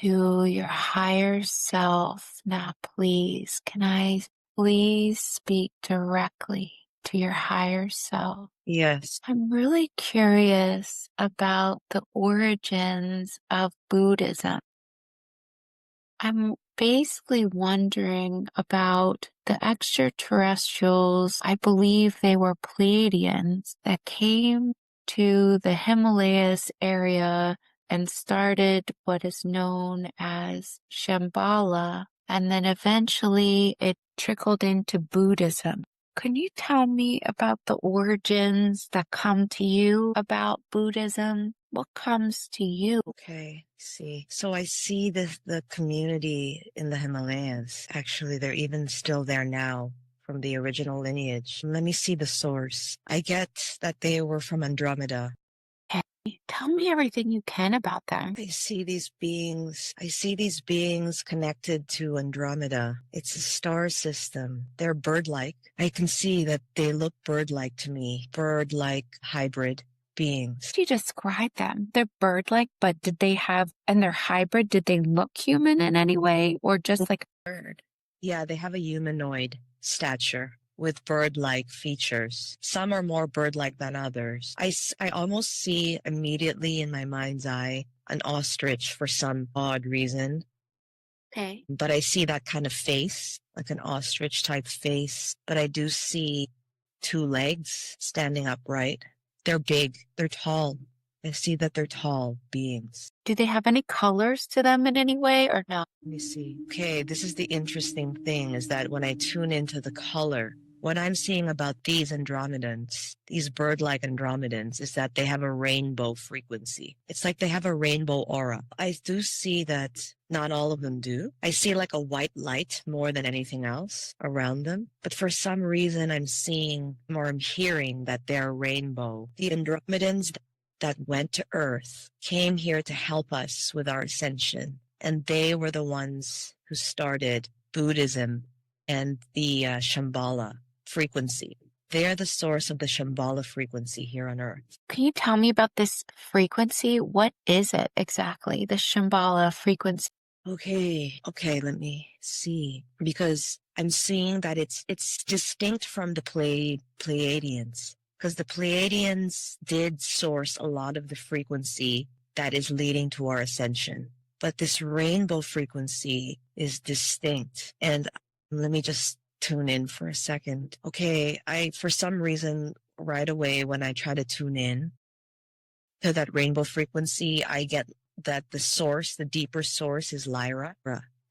to your higher self. Now, please, can I please speak directly to your higher self? Yes. I'm really curious about the origins of Buddhism. I'm basically wondering about the extraterrestrials. I believe they were Pleiadians that came to the Himalayas area and started what is known as Shambhala, and then eventually it trickled into Buddhism. Can you tell me about the origins that come to you about Buddhism? What comes to you? Okay, see. So I see the community in the Himalayas. Actually, they're even still there now from the original lineage. Let me see the source. I get that they were from Andromeda. Okay, tell me everything you can about them. I see these beings connected to Andromeda. It's a star system. They're bird-like. I can see that they look bird-like to me. Bird-like hybrid beings. You describe them. They're bird-like, but and they're hybrid, did they look human in any way or just like a bird? Yeah, they have a humanoid stature with bird-like features. Some are more bird-like than others. I almost see immediately in my mind's eye an ostrich for some odd reason. Okay. But I see that kind of face, like an ostrich type face. But I do see two legs standing upright. They're big. They're tall. I see that they're tall beings. Do they have any colors to them in any way or no? Let me see. Okay, this is the interesting thing is that when I tune into the color, what I'm seeing about these Andromedans, these bird-like Andromedans, is that they have a rainbow frequency. It's like they have a rainbow aura. I do see that not all of them do. I see like a white light more than anything else around them. But for some reason, I'm seeing or I'm hearing that they're rainbow. The Andromedans that went to Earth came here to help us with our ascension. And they were the ones who started Buddhism and the Shambhala frequency. They're the source of the Shambhala frequency here on Earth. Can you tell me about this frequency? What is it exactly, the Shambhala frequency? Okay, let me see. Because I'm seeing that it's distinct from the Pleiadians. Because the Pleiadians did source a lot of the frequency that is leading to our ascension. But this rainbow frequency is distinct. And let me just tune in for a second. Okay, for some reason, right away when I try to tune in to that rainbow frequency, I get that the deeper source is Lyra.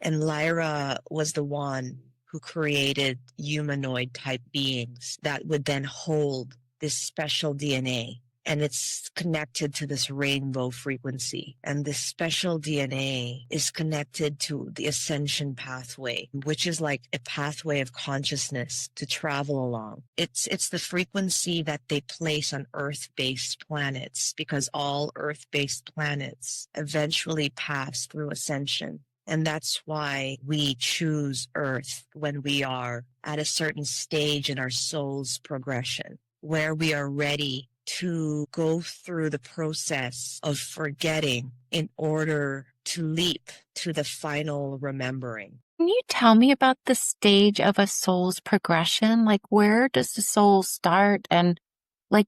And Lyra was the one who created humanoid type beings that would then hold this special DNA. And it's connected to this rainbow frequency. And this special DNA is connected to the ascension pathway, which is like a pathway of consciousness to travel along. It's the frequency that they place on Earth-based planets, because all Earth-based planets eventually pass through ascension. And that's why we choose Earth when we are at a certain stage in our soul's progression, where we are ready to go through the process of forgetting in order to leap to the final remembering. Can you tell me about the stage of a soul's progression? Like, where does the soul start? And like,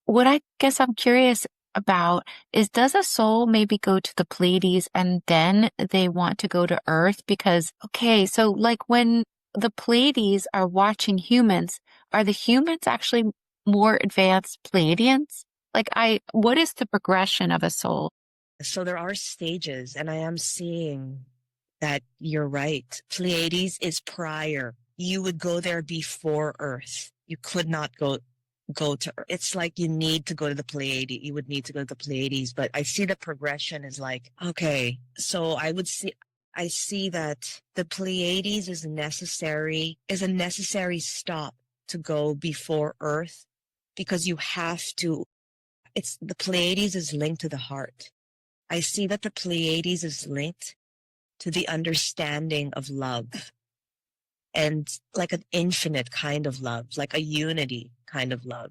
what I guess I'm curious about is, does a soul maybe go to the Pleiades and then they want to go to Earth? Because, okay, so like when the Pleiades are watching humans, are the humans actually more advanced Pleiadians? Like, what is the progression of a soul? So there are stages, and I am seeing that you're right. Pleiades is prior. You would go there before Earth. You could not go to Earth. It's like you need to go to the Pleiades. You would need to go to the Pleiades, but I see the progression is like, okay, so I see that the Pleiades is a necessary stop to go before Earth, because you have to, the Pleiades is linked to the heart. I see that the Pleiades is linked to the understanding of love, and like an infinite kind of love, like a unity kind of love.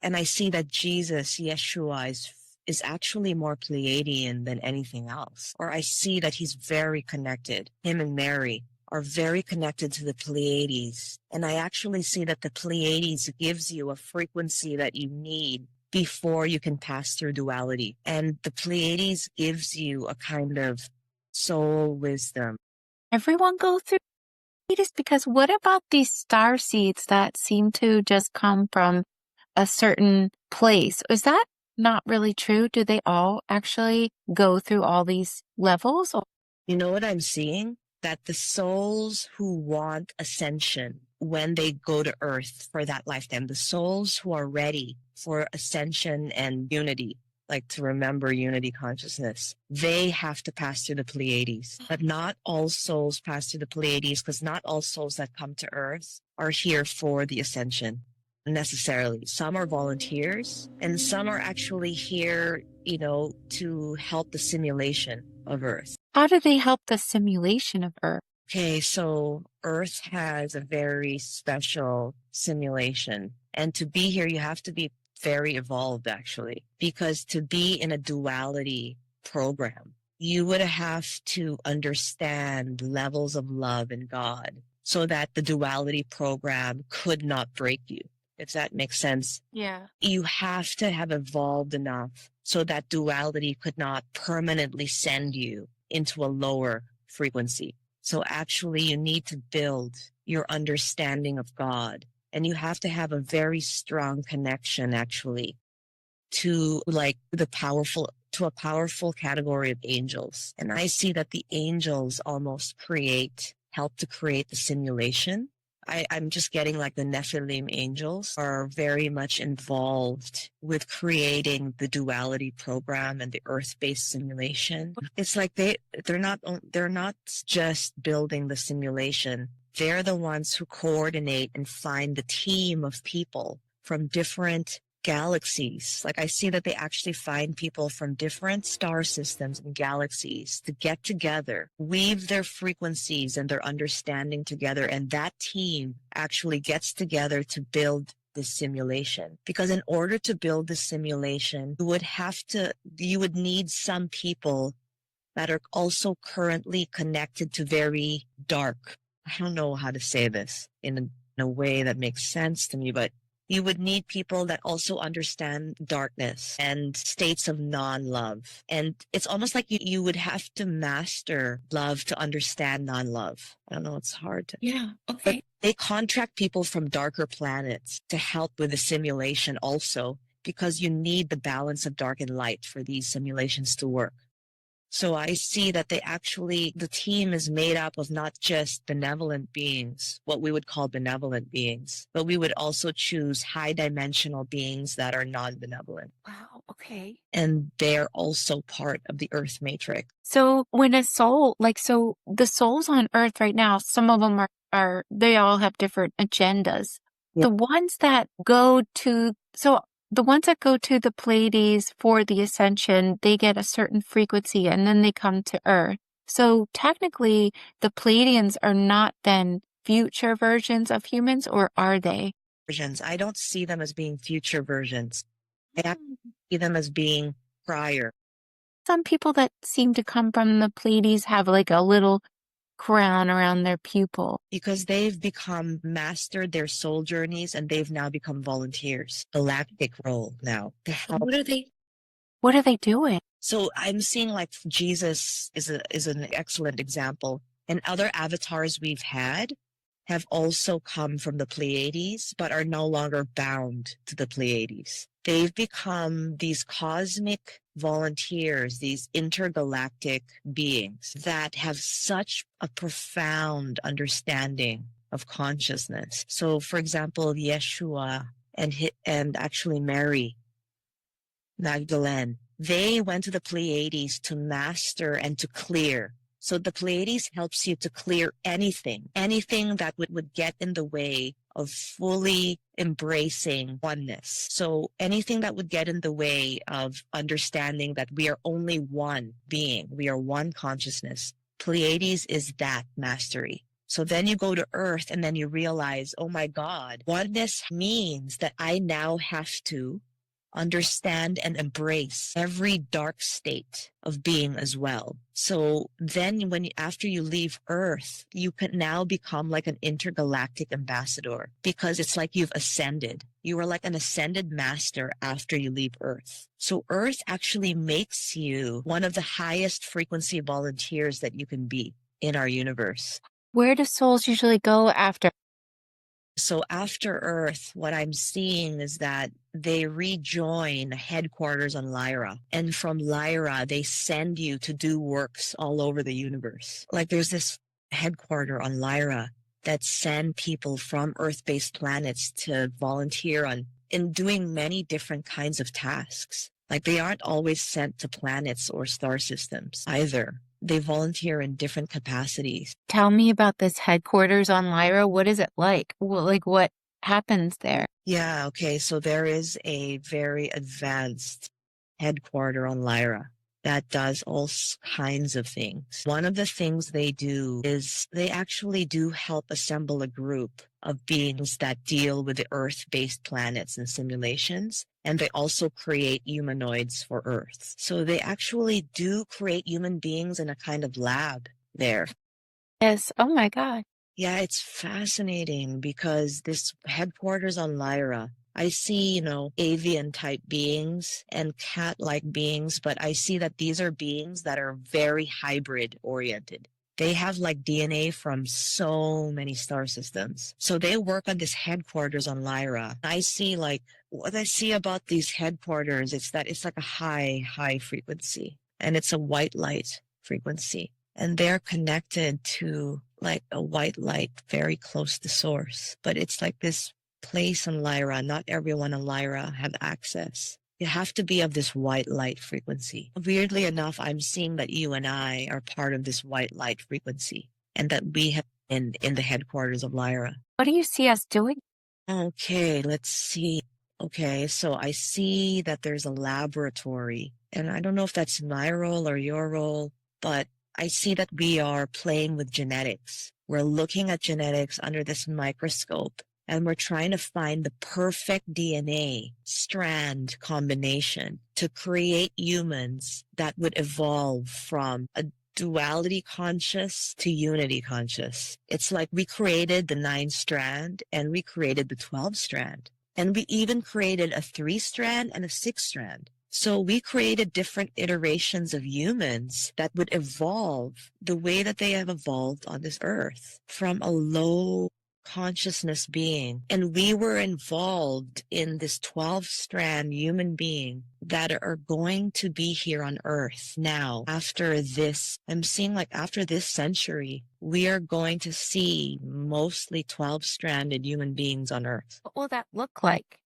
And I see that Yeshua is actually more Pleiadian than anything else. Or I see that he's very connected. Him and Mary are very connected to the Pleiades. And I actually see that the Pleiades gives you a frequency that you need before you can pass through duality. And the Pleiades gives you a kind of soul wisdom. Everyone go through Pleiades? Because what about these star seeds that seem to just come from a certain place? Is that not really true? Do they all actually go through all these levels? You know what I'm seeing? That the souls who want ascension when they go to Earth for that lifetime, the souls who are ready for ascension and unity, like to remember unity consciousness, they have to pass through the Pleiades. But not all souls pass through the Pleiades, because not all souls that come to Earth are here for the ascension necessarily. Some are volunteers, and some are actually here, to help the simulation of Earth. How do they help the simulation of Earth? Okay, so Earth has a very special simulation. And to be here, you have to be very evolved, actually, because to be in a duality program, you would have to understand levels of love in God so that the duality program could not break you, if that makes sense. Yeah. You have to have evolved enough so that duality could not permanently send you into a lower frequency. So actually, you need to build your understanding of God, and you have to have a very strong connection, actually, to a powerful category of angels. And I see that the angels almost help to create the simulation. I'm just getting like the Nephilim angels are very much involved with creating the duality program and the Earth-based simulation. It's like they're not just building the simulation. They're the ones who coordinate and find the team of people from different galaxies. Like I see that they actually find people from different star systems and galaxies to get together, weave their frequencies and their understanding together, and that team actually gets together to build this simulation. Because in order to build the simulation, you would need some people that are also currently connected to very dark. I don't know how to say this in a way that makes sense to me, but you would need people that also understand darkness and states of non-love. And it's almost like you would have to master love to understand non-love. I don't know, it's hard to... Yeah, okay. But they contract people from darker planets to help with the simulation also, because you need the balance of dark and light for these simulations to work. So I see that the team is made up of not just benevolent beings, what we would call benevolent beings, but we would also choose high dimensional beings that are non-benevolent. Wow, okay. And they're also part of the Earth matrix. So when a soul, the souls on Earth right now, some of them they all have different agendas. Yeah. The ones that go to the Pleiades for the ascension, they get a certain frequency and then they come to Earth. So technically, the Pleiadians are not then future versions of humans, or are they? Versions. I don't see them as being future versions. I see them as being prior. Some people that seem to come from the Pleiades have like a little crown around their pupil. Because they've mastered their soul journeys, and they've now become volunteers. Galactic role now. What are they doing? So I'm seeing like Jesus is an excellent example. And other avatars we've had have also come from the Pleiades, but are no longer bound to the Pleiades. They've become these cosmic volunteers, these intergalactic beings that have such a profound understanding of consciousness. So, for example, Yeshua and actually Mary Magdalene, they went to the Pleiades to master and to clear. So the Pleiades helps you to clear anything that would get in the way of fully embracing oneness. So anything that would get in the way of understanding that we are only one being, we are one consciousness. Pleiades is that mastery. So then you go to Earth and then you realize, oh my God, oneness means that I now have to understand and embrace every dark state of being as well. So then after you leave Earth, you can now become like an intergalactic ambassador, because it's like you've ascended. You are like an ascended master after you leave Earth. So Earth actually makes you one of the highest frequency volunteers that you can be in our universe. Where do souls usually go after? So after Earth, what I'm seeing is that they rejoin headquarters on Lyra. And from Lyra, they send you to do works all over the universe. Like there's this headquarter on Lyra that send people from Earth-based planets to volunteer in doing many different kinds of tasks. Like they aren't always sent to planets or star systems either. They volunteer in different capacities. Tell me about this headquarters on Lyra. What is it like? What happens there? Yeah, okay. So there is a very advanced headquarter on Lyra that does all kinds of things. One of the things they do is they actually do help assemble a group of beings that deal with the Earth-based planets and simulations. And they also create humanoids for Earth. So they actually do create human beings in a kind of lab there. Yes. Oh my God. Yeah, it's fascinating because this headquarters on Lyra, I see, avian type beings and cat-like beings, but I see that these are beings that are very hybrid oriented. They have like DNA from so many star systems. So they work on this headquarters on Lyra. What I see about these headquarters, it's that it's like a high frequency, and it's a white light frequency. And they're connected to like a white light very close to source. But it's like this place on Lyra. Not everyone on Lyra have access. You have to be of this white light frequency. Weirdly enough, I'm seeing that you and I are part of this white light frequency, and that we have been in the headquarters of Lyra. What do you see us doing? Okay, let's see. Okay, so I see that there's a laboratory, and I don't know if that's my role or your role, but I see that we are playing with genetics. We're looking at genetics under this microscope, and we're trying to find the perfect DNA strand combination to create humans that would evolve from a duality conscious to unity conscious. It's like we created the 9-strand and we created the 12-strand. And we even created a 3-strand and a 6-strand. So we created different iterations of humans that would evolve the way that they have evolved on this earth, from a low consciousness being. And we were involved in this 12-strand human being that are going to be here on earth now. After this, I'm seeing like after this century, we are going to see mostly 12-stranded human beings on earth. What will that look like?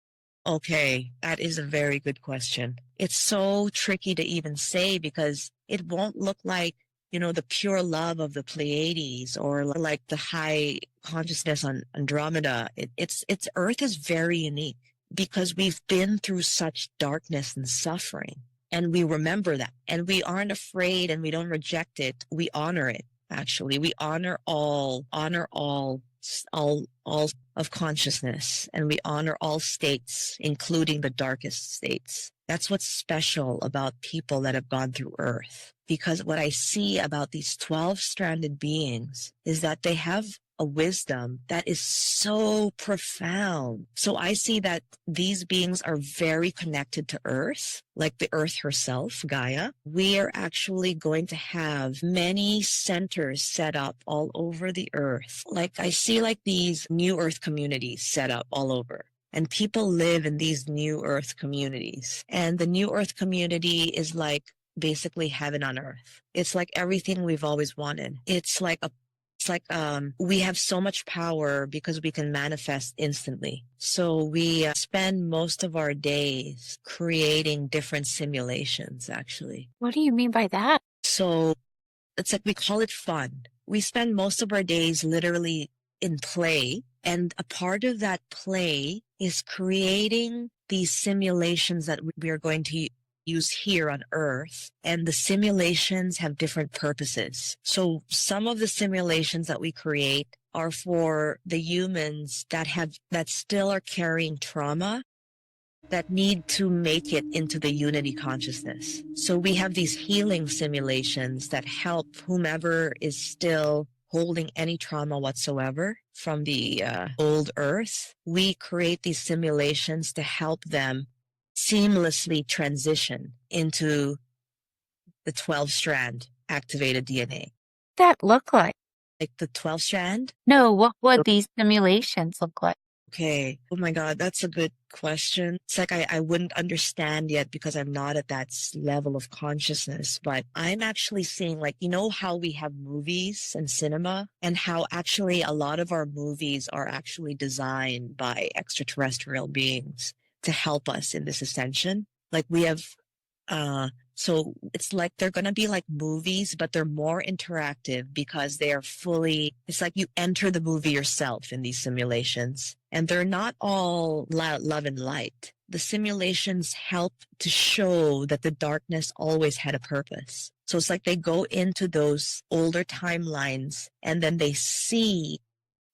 Okay, that is a very good question. It's so tricky to even say because it won't look like, the pure love of the Pleiades or like the high consciousness on Andromeda. It's Earth is very unique because we've been through such darkness and suffering, and we remember that, and we aren't afraid, and we don't reject it. We honor it. Actually, we honor all of consciousness, and we honor all states, including the darkest states. That's what's special about people that have gone through Earth. Because what I see about these 12-stranded beings is that they have a wisdom that is so profound. So I see that these beings are very connected to Earth, like the Earth herself, Gaia. We are actually going to have many centers set up all over the Earth. Like I see like these new Earth communities set up all over. And people live in these new Earth communities. And the new Earth community is like basically heaven on earth. It's like everything we've always wanted. It's like we have so much power because we can manifest instantly. So we spend most of our days creating different simulations, actually. What do you mean by that? So it's like we call it fun. We spend most of our days literally in play. And a part of that play is creating these simulations that we are going to use here on Earth. And the simulations have different purposes. So some of the simulations that we create are for the humans that still are carrying trauma. that need to make it into the unity consciousness. So we have these healing simulations that help whomever is still holding any trauma whatsoever from the old earth. We create these simulations to help them seamlessly transition into the 12-strand activated DNA. That look like? Like the 12-strand? No, what would these simulations look like? Okay. Oh my God, that's a good question. It's like I wouldn't understand yet because I'm not at that level of consciousness, but I'm actually seeing, like, you know how we have movies and cinema, and how actually a lot of our movies are actually designed by extraterrestrial beings to help us in this ascension. Like we have so it's like they're going to be like movies, but they're more interactive because they are fully, it's like you enter the movie yourself in these simulations, and they're not all love and light. The simulations help to show that the darkness always had a purpose. So it's like they go into those older timelines and then they see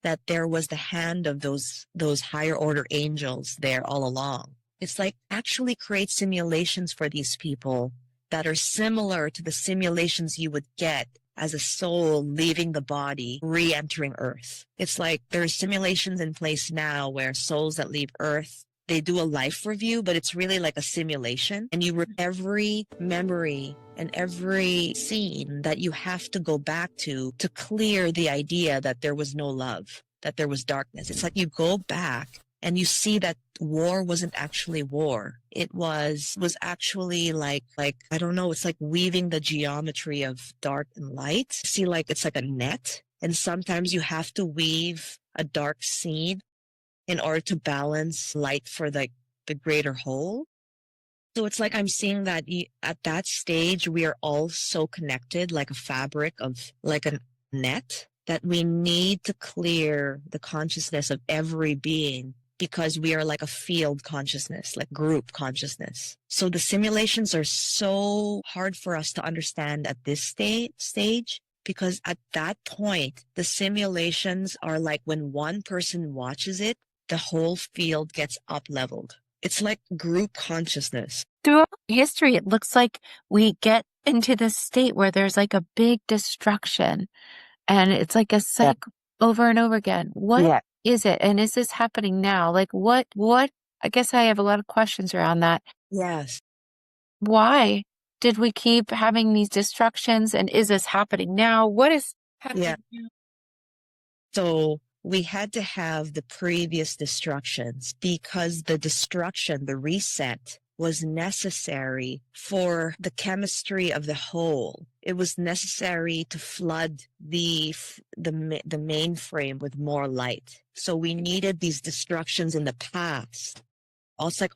that there was the hand of those higher order angels there all along. It's like actually create simulations for these people that are similar to the simulations you would get as a soul leaving the body, re-entering Earth. It's like there's simulations in place now where souls that leave Earth, they do a life review, but it's really like a simulation. And you every memory and every scene that you have to go back to clear the idea that there was no love, that there was darkness. It's like you go back and you see that war wasn't actually war. It was actually like, I don't know, it's like weaving the geometry of dark and light. See, like it's like a net. And sometimes you have to weave a dark scene in order to balance light for the greater whole. So it's like I'm seeing that at that stage, we are all so connected, like a fabric of like a net, that we need to clear the consciousness of every being, because we are like a field consciousness, like group consciousness. So the simulations are so hard for us to understand at this stage, because at that point, the simulations are like when one person watches it, the whole field gets up-leveled. It's like group consciousness. Throughout history, it looks like we get into this state where there's like a big destruction, and it's like a cycle over and over again. What is it? And is this happening now? Like what, I guess I have a lot of questions around that. Yes. Why did we keep having these destructions? And is this happening now? What is happening now? So we had to have the previous destructions because the destruction, the reset, was necessary for the chemistry of the whole. It was necessary to flood the mainframe with more light. So we needed these destructions in the past. It's like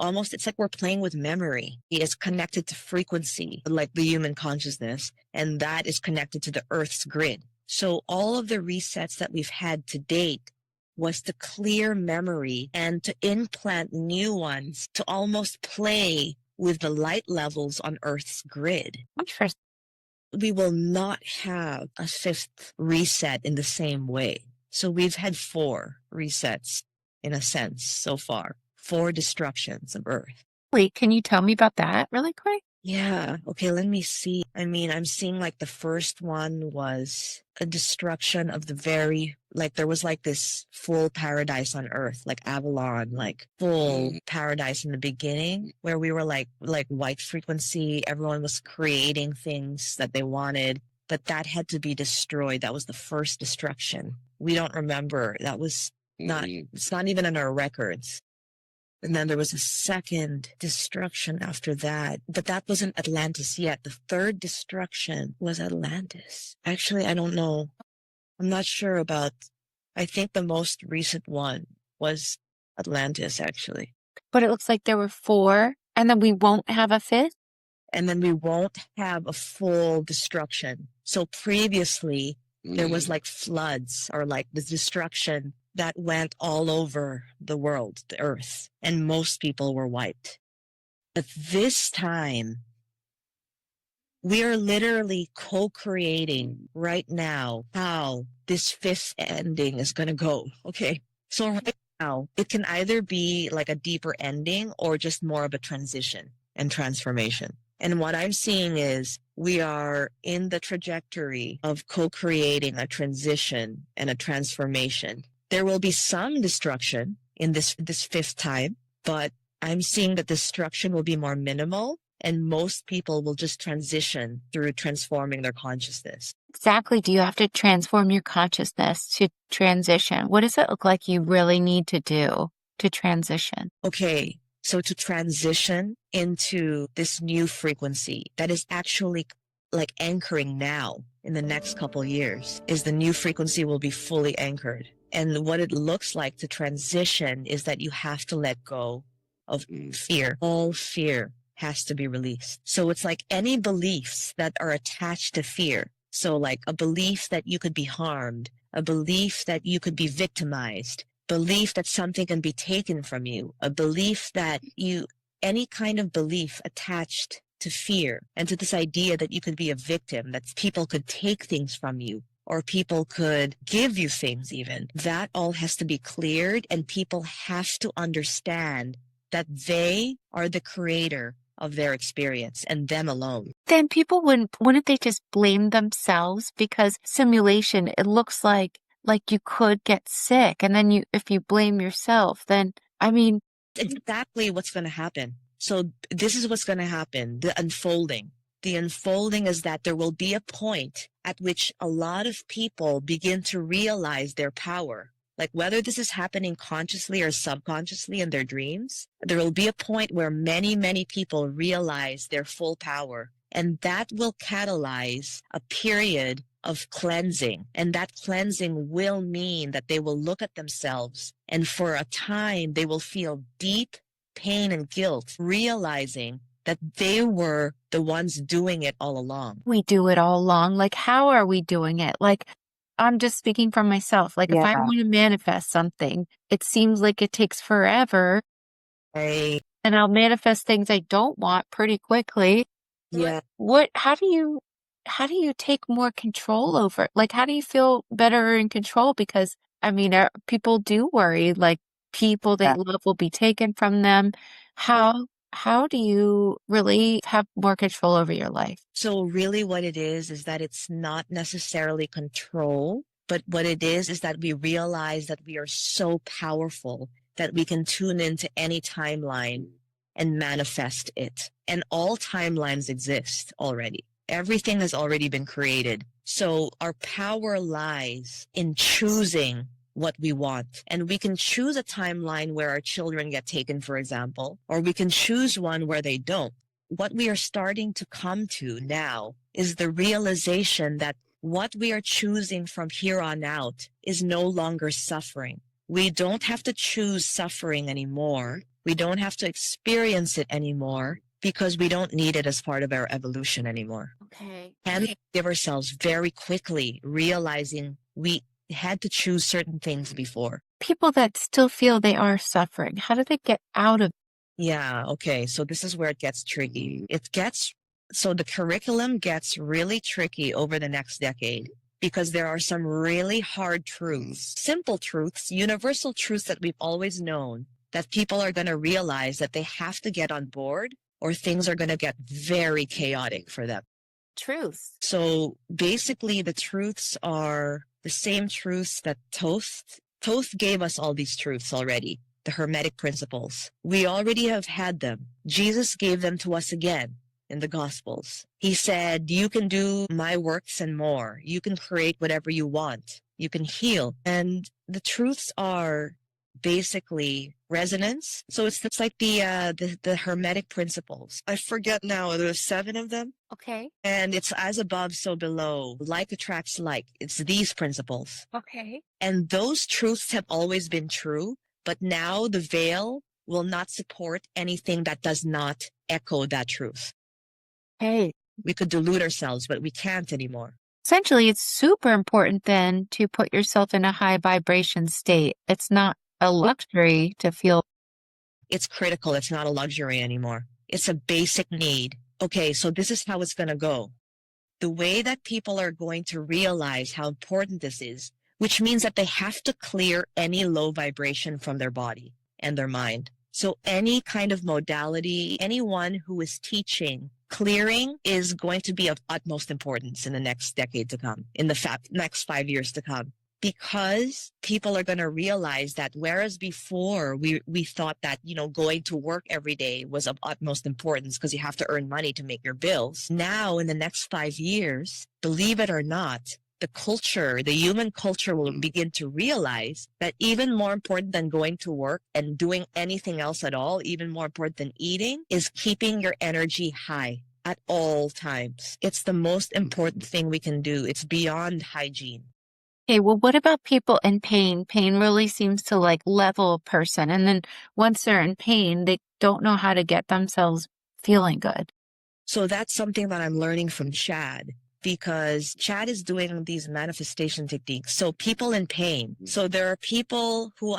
we're playing with memory. It is connected to frequency, like the human consciousness, and that is connected to the Earth's grid. So all of the resets that we've had to date was to clear memory and to implant new ones to almost play with the light levels on Earth's grid. Interesting. We will not have a fifth reset in the same way. So we've had 4 resets in a sense so far. 4 destructions of Earth. Wait, can you tell me about that really quick? Yeah. Okay, let me see. I mean, I'm seeing like the first one was a destruction of there was like this full paradise on Earth, like Avalon, like full paradise in the beginning, where we were like white frequency. Everyone was creating things that they wanted, but that had to be destroyed. That was the first destruction. We don't remember. That was it's not even in our records. And then there was a second destruction after that, but that wasn't Atlantis yet. The third destruction was Atlantis. Actually, I don't know. I'm not sure about, I think the most recent one was Atlantis, actually. But it looks like there were 4, and then we won't have a 5th? And then we won't have a full destruction. So previously, there was like floods or like the destruction that went all over the world, the Earth, and most people were wiped. But this time, we are literally co-creating right now how this 5th ending is going to go. Okay. So right Now, it can either be like a deeper ending or just more of a transition and transformation. And what I'm seeing is we are in the trajectory of co-creating a transition and a transformation. There will be some destruction in this fifth time, but I'm seeing that destruction will be more minimal and most people will just transition through transforming their consciousness. Exactly. Do you have to transform your consciousness to transition? What does it look like you really need to do to transition? Okay, so to transition into this new frequency that is actually like anchoring now in the next couple years, is the new frequency will be fully anchored. And what it looks like to transition is that you have to let go of fear. All fear has to be released. So it's like any beliefs that are attached to fear. So like a belief that you could be harmed, a belief that you could be victimized, belief that something can be taken from you, a belief that any kind of belief attached to fear and to this idea that you could be a victim, that people could take things from you or people could give you things even, that all has to be cleared and people have to understand that they are the creator of their experience and them alone. Then people wouldn't they just blame themselves? Because simulation, it looks like you could get sick. And then if you blame yourself, then, I mean. Exactly what's going to happen. So this is what's going to happen, the unfolding. The unfolding is that there will be a point at which a lot of people begin to realize their power. Like whether this is happening consciously or subconsciously in their dreams, there will be a point where many, many people realize their full power. And that will catalyze a period of cleansing. And that cleansing will mean that they will look at themselves and for a time they will feel deep pain and guilt, realizing that they were the ones doing it all along. We do it all along. Like, how are we doing it? Like, I'm just speaking from myself. Like, if I want to manifest something, it seems like it takes forever. Right. And I'll manifest things I don't want pretty quickly. Yeah. How do you take more control over it? Like, how do you feel better in control? Because, I mean, people do worry, like, people they love will be taken from them. How do you really have more control over your life? So really what it is that it's not necessarily control, but what it is that we realize that we are so powerful that we can tune into any timeline and manifest it. And all timelines exist already. Everything has already been created. So our power lies in choosing what we want. And we can choose a timeline where our children get taken, for example, or we can choose one where they don't. What we are starting to come to now is the realization that what we are choosing from here on out is no longer suffering. We don't have to choose suffering anymore. We don't have to experience it anymore because we don't need it as part of our evolution anymore. Okay. And give ourselves very quickly, realizing we had to choose certain things before. People that still feel they are suffering, how do they get out of? Yeah, okay. So this is where it gets tricky. So the curriculum gets really tricky over the next decade because there are some really hard truths, simple truths, universal truths that we've always known that people are going to realize that they have to get on board or things are going to get very chaotic for them. Truths. So basically the truths are the same truths that Thoth gave us all these truths already. The Hermetic principles. We already have had them. Jesus gave them to us again in the Gospels. He said, you can do my works and more. You can create whatever you want. You can heal. And the truths are basically resonance. So it's like the Hermetic principles. I forget now, there's 7 of them. Okay. And it's as above, so below. Like attracts like. It's these principles. Okay. And those truths have always been true. But now the veil will not support anything that does not echo that truth. Hey. We could delude ourselves, but we can't anymore. Essentially, it's super important then to put yourself in a high vibration state. It's not a luxury to feel. It's critical. It's not a luxury anymore. It's a basic need. Okay, so this is how it's going to go. The way that people are going to realize how important this is, which means that they have to clear any low vibration from their body and their mind. So any kind of modality, anyone who is teaching clearing is going to be of utmost importance in the next decade to come, in the next 5 years to come. Because people are going to realize that whereas before we thought that, going to work every day was of utmost importance because you have to earn money to make your bills. Now, in the next 5 years, believe it or not, the human culture will begin to realize that even more important than going to work and doing anything else at all, even more important than eating, is keeping your energy high at all times. It's the most important thing we can do. It's beyond hygiene. Okay, well, what about people in pain? Pain really seems to level a person. And then once they're in pain, they don't know how to get themselves feeling good. So that's something that I'm learning from Chad, because Chad is doing these manifestation techniques. So people in pain. So there are people who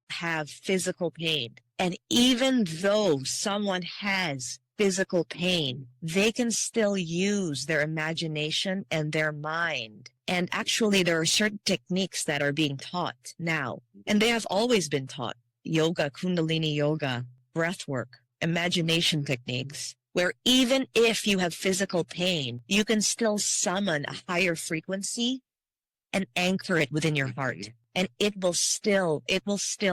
have physical pain. And even though someone has physical pain, they can still use their imagination and their mind. And actually, there are certain techniques that are being taught now, and they have always been taught. Yoga, Kundalini yoga, breath work, imagination techniques, where even if you have physical pain, you can still summon a higher frequency and anchor it within your heart. And it will still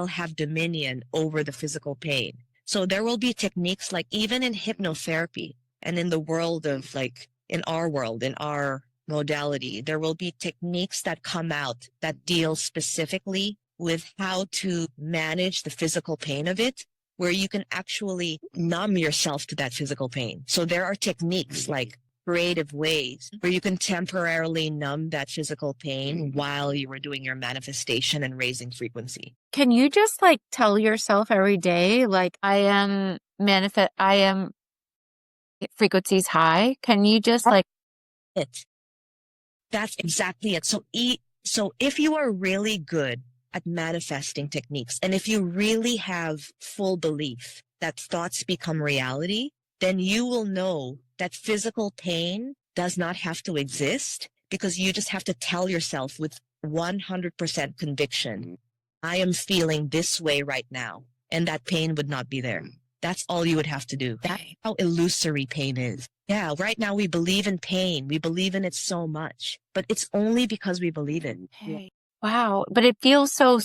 have dominion over the physical pain. So there will be techniques like even in hypnotherapy and in the world of in our modality, there will be techniques that come out that deal specifically with how to manage the physical pain of it, where you can actually numb yourself to that physical pain. So there are techniques like creative ways where you can temporarily numb that physical pain while you were doing your manifestation and raising frequency. Can you just tell yourself every day, I am frequencies high? Can you just That's exactly it. So if you are really good at manifesting techniques, and if you really have full belief that thoughts become reality, then you will know that physical pain does not have to exist, because you just have to tell yourself with 100% conviction, I am feeling this way right now, and that pain would not be there. That's all you would have to do. That's how illusory pain is. Yeah, right now we believe in pain. We believe in it so much, but it's only because we believe it. Okay. Wow. But it feels so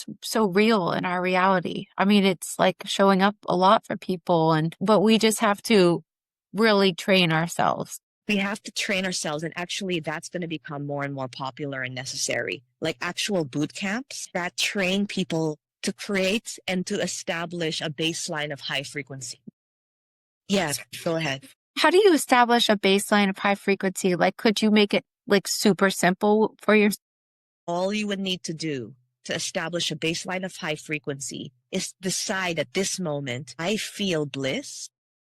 real in our reality. I mean, it's showing up a lot for people, but we just have to really train ourselves. We have to train ourselves, and actually that's going to become more and more popular and necessary. Like actual boot camps that train people to create and to establish a baseline of high frequency. Yes, go ahead. How do you establish a baseline of high frequency? Could you make it super simple for yourself? All you would need to do to establish a baseline of high frequency is decide at this moment, I feel bliss,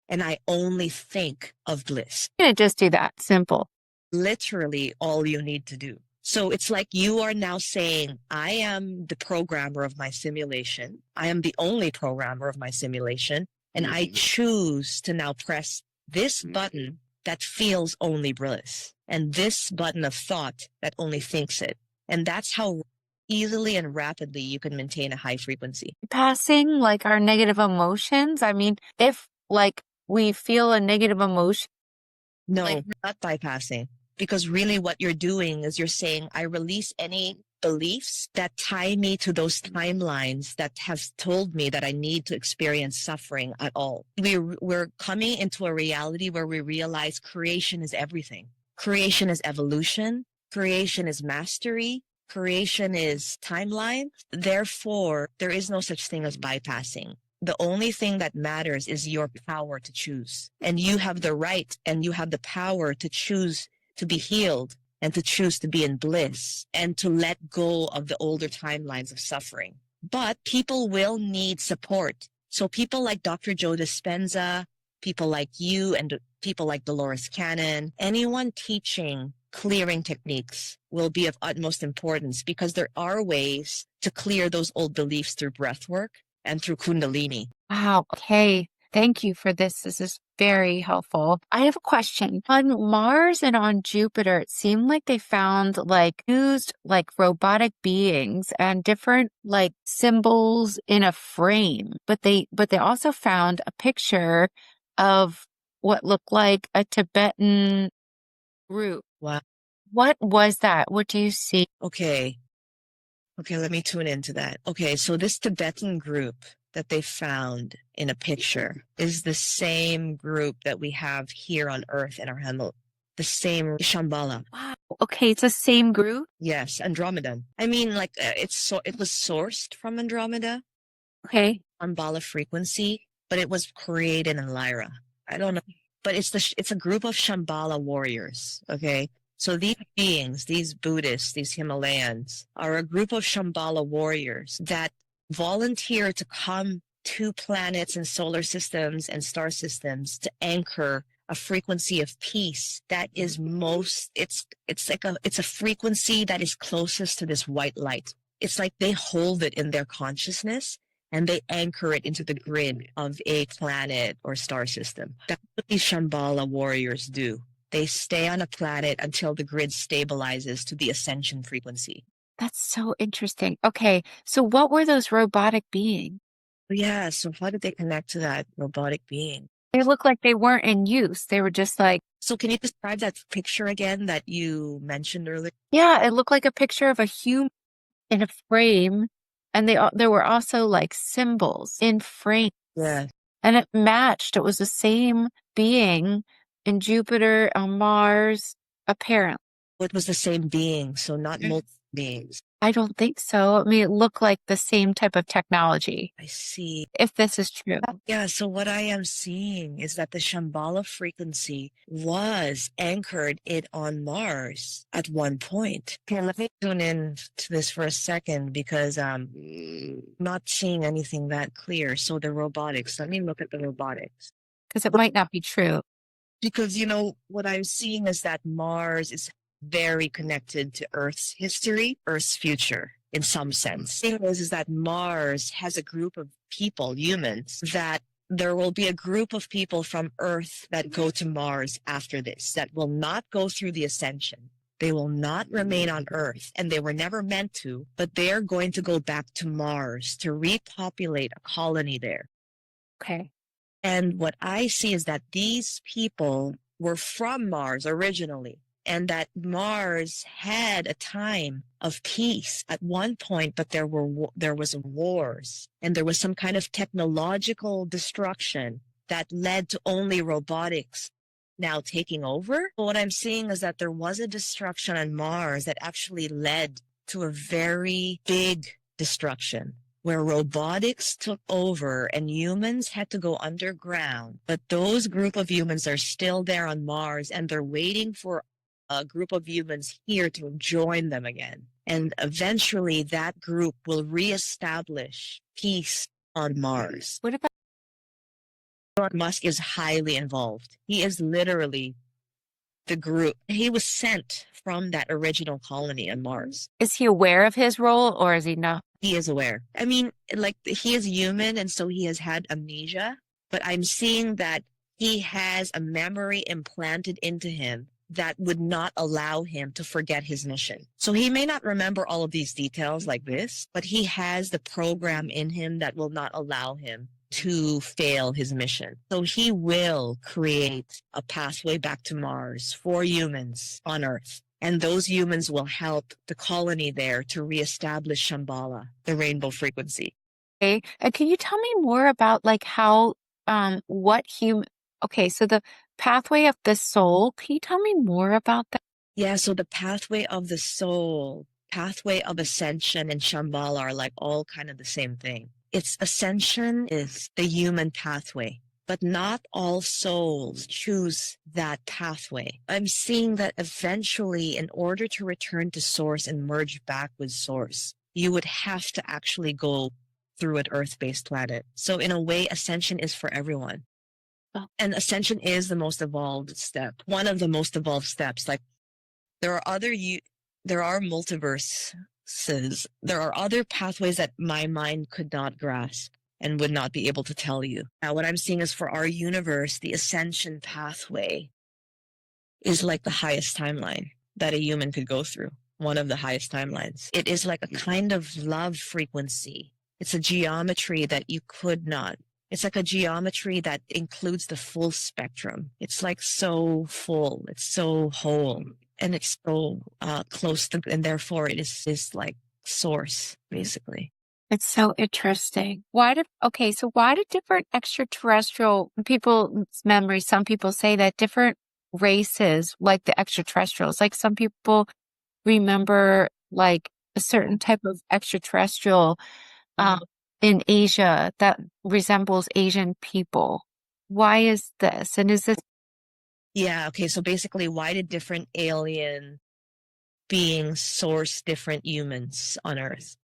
and I only think of bliss. I'm going to just do that. Simple. Literally all you need to do. So it's like you are now saying, I am the programmer of my simulation. I am the only programmer of my simulation. And I choose to now press this button that feels only bliss, and this button of thought that only thinks it. And that's how easily and rapidly you can maintain a high frequency. Passing our negative emotions. I mean, if we feel a negative emotion. No, not bypassing. Because really what you're doing is you're saying, I release any beliefs that tie me to those timelines that have told me that I need to experience suffering at all. We're coming into a reality where we realize creation is everything. Creation is evolution. Creation is mastery. Creation is timeline. Therefore, there is no such thing as bypassing. The only thing that matters is your power to choose. And you have the right and you have the power to choose to be healed and to choose to be in bliss and to let go of the older timelines of suffering. But people will need support. So people like Dr. Joe Dispenza, people like you and people like Dolores Cannon, anyone teaching clearing techniques will be of utmost importance, because there are ways to clear those old beliefs through breath work and through Kundalini. Wow. Okay. Thank you for this. This is very helpful. I have a question. On Mars and on Jupiter, it seemed like they found used robotic beings and different symbols in a frame, but they also found a picture of what looked like a Tibetan group. Wow. What was that? What do you see? Okay. Okay, let me tune into that. Okay, so this Tibetan group that they found in a picture is the same group that we have here on Earth in our Hamlet. The same Shambhala. Wow. Okay, it's the same group? Yes, Andromedan. I mean, it was sourced from Andromeda. Okay. Shambhala frequency, but it was created in Lyra. I don't know, but it's a group of Shambhala warriors. Okay, so these beings, these Buddhists, these Himalayans, are a group of Shambhala warriors that volunteer to come to planets and solar systems and star systems to anchor a frequency of peace that is it's a frequency that is closest to this white light. It's like they hold it in their consciousness and they anchor it into the grid of a planet or star system. That's what these Shambhala warriors do. They stay on a planet until the grid stabilizes to the Ascension frequency. That's so interesting. Okay, so what were those robotic beings? Yeah, so how did they connect to that robotic being? They look like they weren't in use. They were just So can you describe that picture again that you mentioned earlier? yeah, it looked like a picture of a human in a frame, and there were also symbols in frames. Yeah. And it matched. It was the same being in Jupiter, on Mars, apparently. It was the same being, so not multiple beings. I don't think so. I mean, it looked like the same type of technology, I see. if this is true. Yeah, so what I am seeing is that the Shambhala frequency was anchored it on Mars at one point. Here, let me tune in to this for a second because I'm not seeing anything that clear. So the robotics, let me look at the robotics. Because it might not be true. Because, what I'm seeing is that Mars is very connected to Earth's history, Earth's future in some sense. The thing is that Mars has a group of people, humans, that there will be a group of people from Earth that go to Mars after this, that will not go through the Ascension. They will not remain on Earth, and they were never meant to, but they are going to go back to Mars to repopulate a colony there. Okay. And what I see is that these people were from Mars originally, and that Mars had a time of peace at one point, but there was wars, and there was some kind of technological destruction that led to only robotics now taking over. But what I'm seeing is that there was a destruction on Mars that actually led to a very big destruction, where robotics took over and humans had to go underground. But those group of humans are still there on Mars, and they're waiting for a group of humans here to join them again. And eventually that group will reestablish peace on Mars. What about Elon Musk is highly involved. He is literally the group. He was sent from that original colony on Mars. is he aware of his role, or is he not? He is aware. I mean, he is human, and so he has had amnesia, but I'm seeing that he has a memory implanted into him that would not allow him to forget his mission. So he may not remember all of these details like this, but he has the program in him that will not allow him to fail his mission. So he will create a pathway back to Mars for humans on Earth. And those humans will help the colony there to reestablish Shambhala, the rainbow frequency. Okay. And can you tell me more about how okay, so the pathway of the soul, can you tell me more about that? Yeah, so the pathway of the soul, pathway of ascension, and Shambhala are all kind of the same thing. Its ascension is the human pathway, but not all souls choose that pathway. I'm seeing that eventually, in order to return to source and merge back with source, you would have to actually go through an Earth-based planet. So in a way, ascension is for everyone. And ascension is the most evolved step, one of the most evolved steps. There are multiverses. There are other pathways that my mind could not grasp. and would not be able to tell you. Now, what I'm seeing is for our universe, the ascension pathway is like the highest timeline that a human could go through. One of the highest timelines. It is like a kind of love frequency. It's a geometry that you could not. It's like a geometry that includes the full spectrum. It's like so full. It's so whole. And it's so close to, and therefore it is like source, basically. It's so interesting. Why do different extraterrestrial people's memories, some people say that different races, like the extraterrestrials, like some people remember like a certain type of extraterrestrial in Asia that resembles Asian people. Why is this? And is this? Yeah, okay, so basically, why did different alien beings source different humans on Earth?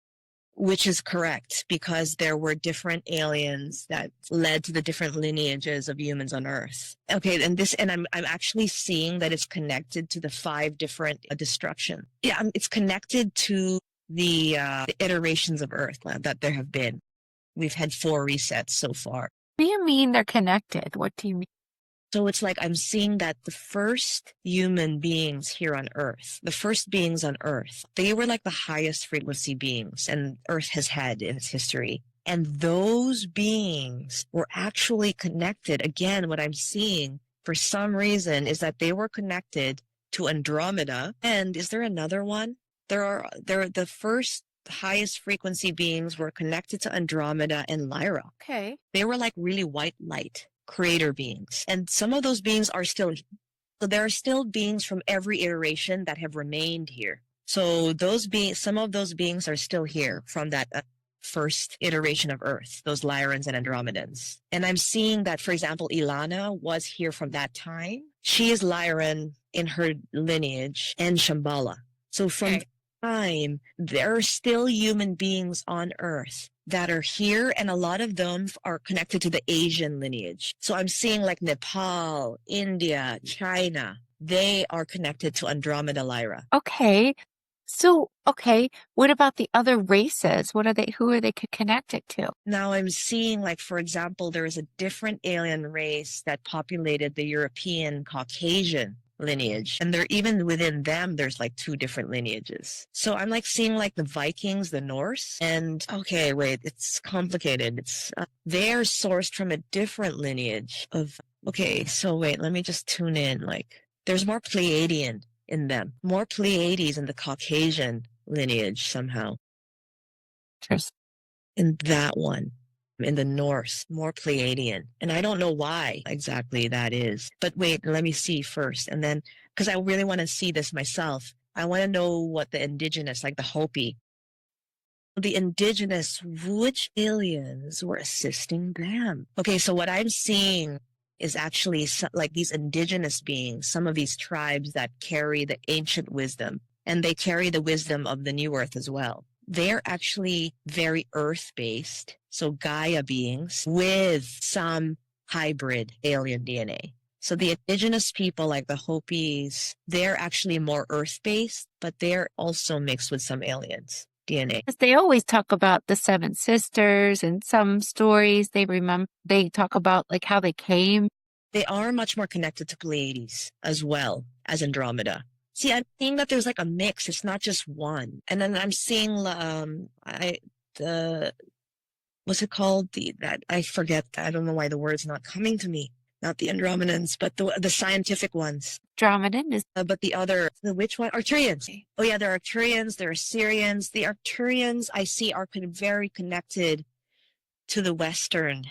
Which is correct, because there were different aliens that led to the different lineages of humans on Earth. Okay, and I'm actually seeing that it's connected to the 5 different destruction. Yeah, it's connected to the iterations of Earth that there have been. We've had 4 resets so far. What do you mean they're connected? What do you mean? So it's like I'm seeing that the first human beings here on Earth, the first beings on Earth, they were like the highest frequency beings and Earth has had in its history. And those beings were actually connected. Again, what I'm seeing for some reason is that they were connected to Andromeda. And is there another one? The first highest frequency beings were connected to Andromeda and Lyra. Okay. They were like really white light creator beings. And some of those beings are still, so there are still beings from every iteration that have remained here. So some of those beings are still here from that first iteration of Earth, those Lyrans and Andromedans. And I'm seeing that, for example, Ilana was here from that time. She is Lyran in her lineage and Shambhala. So from time, there are still human beings on Earth that are here, and a lot of them are connected to the Asian lineage. So I'm seeing like Nepal, India, China, they are connected to Andromeda Lyra. Okay. So, okay, what about the other races? Who are they connected to? Now I'm seeing, like, for example, there is a different alien race that populated the European Caucasian lineage, and even within them there's like 2 different lineages. So I'm like seeing like the Vikings, the Norse, and okay, wait, it's complicated. It's they're sourced from a different lineage of, okay, so wait, let me just tune in. Like, there's more Pleiadian in them, more Pleiades in the Caucasian lineage somehow. In that one, in the Norse, more Pleiadian. And I don't know why exactly that is. But wait, let me see first. And then, because I really want to see this myself, I want to know what the indigenous, like the Hopi, the indigenous, which aliens were assisting them? Okay, so what I'm seeing is actually like these indigenous beings, some of these tribes that carry the ancient wisdom, and they carry the wisdom of the new earth as well. They're actually very earth-based, so Gaia beings with some hybrid alien DNA. So the indigenous people, like the Hopis, they're actually more earth-based, but they're also mixed with some aliens DNA. They always talk about the 7 sisters, and some stories they talk about like how they came. They are much more connected to Pleiades as well as Andromeda. See, I'm seeing that there's like a mix. It's not just one. And then I'm seeing what's it called? I forget. I don't know why the word's not coming to me. Not the Andromedans, but the scientific ones. Andromedan is. But which one? Arcturians. Oh yeah, there are Arcturians, there are Syrians. The Arcturians I see are very connected to the Western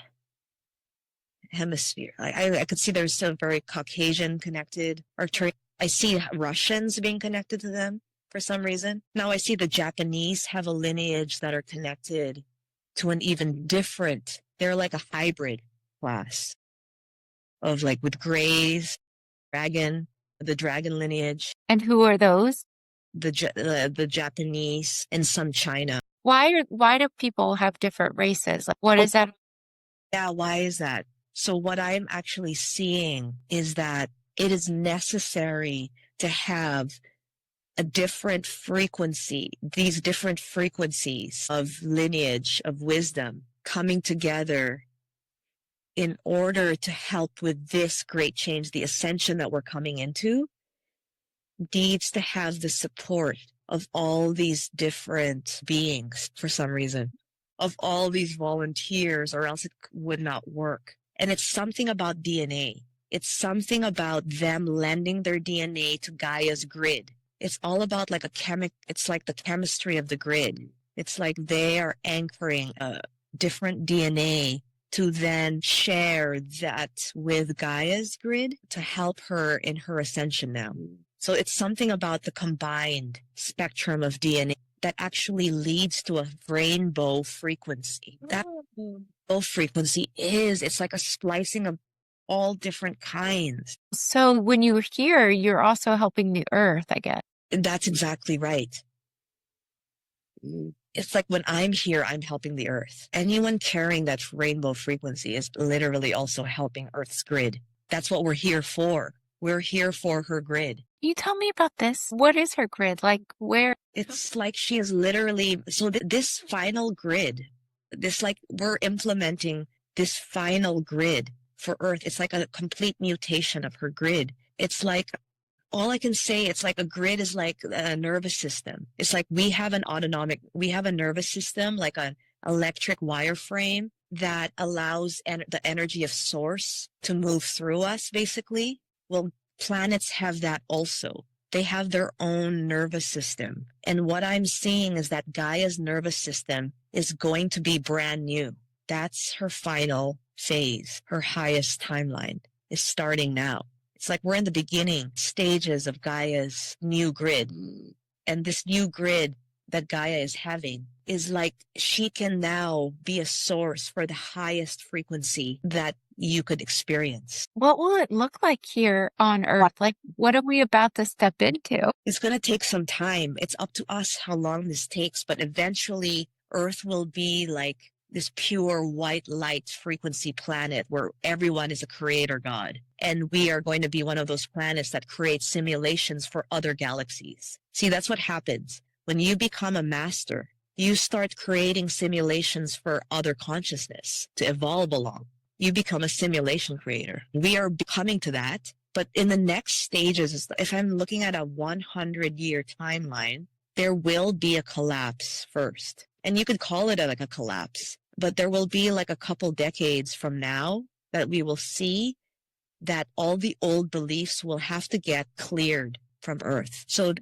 hemisphere. I could see there's still very Caucasian connected Arcturian. I see Russians being connected to them for some reason. Now I see the Japanese have a lineage that are connected to an even different, they're like a hybrid class of like with Greys, the dragon lineage. And who are those? The Japanese and some China. Why do people have different races? Like, what is that? Yeah, why is that? So what I'm actually seeing is that it is necessary to have a different frequency, these different frequencies of lineage, of wisdom, coming together in order to help with this great change, the ascension that we're coming into, needs to have the support of all these different beings for some reason, of all these volunteers, or else it would not work. And it's something about DNA. It's something about them lending their DNA to Gaia's grid. It's all about like it's like the chemistry of the grid. It's like they are anchoring a different DNA to then share that with Gaia's grid to help her in her ascension now. So it's something about the combined spectrum of DNA that actually leads to a rainbow frequency. That rainbow frequency it's like a splicing of all different kinds. So when you're here, you're also helping the earth, I guess. That's exactly right. It's like when I'm here, I'm helping the earth. Anyone carrying that rainbow frequency is literally also helping Earth's grid. That's what we're here for. We're here for her grid. Can you tell me about this? What is her grid? Like where? It's like she is literally, so this final grid, we're implementing this final grid for Earth. It's like a complete mutation of her grid. It's like, all I can say, it's like a grid is like a nervous system. It's like we have a nervous system, like an electric wireframe that allows the energy of source to move through us, basically. Well, planets have that also. They have their own nervous system. And what I'm seeing is that Gaia's nervous system is going to be brand new. That's her final phase. Her highest timeline is starting now. It's like we're in the beginning stages of Gaia's new grid. And this new grid that Gaia is having is like she can now be a source for the highest frequency that you could experience. What will it look like here on Earth? Like, what are we about to step into? It's going to take some time. It's up to us how long this takes, but eventually Earth will be like this pure white light frequency planet where everyone is a creator god. And we are going to be one of those planets that create simulations for other galaxies. See, that's what happens. When you become a master, you start creating simulations for other consciousness to evolve along. You become a simulation creator. We are coming to that. But in the next stages, if I'm looking at a 100-year timeline, there will be a collapse first. And you could call it like a collapse. But there will be like a couple decades from now that we will see that all the old beliefs will have to get cleared from Earth. So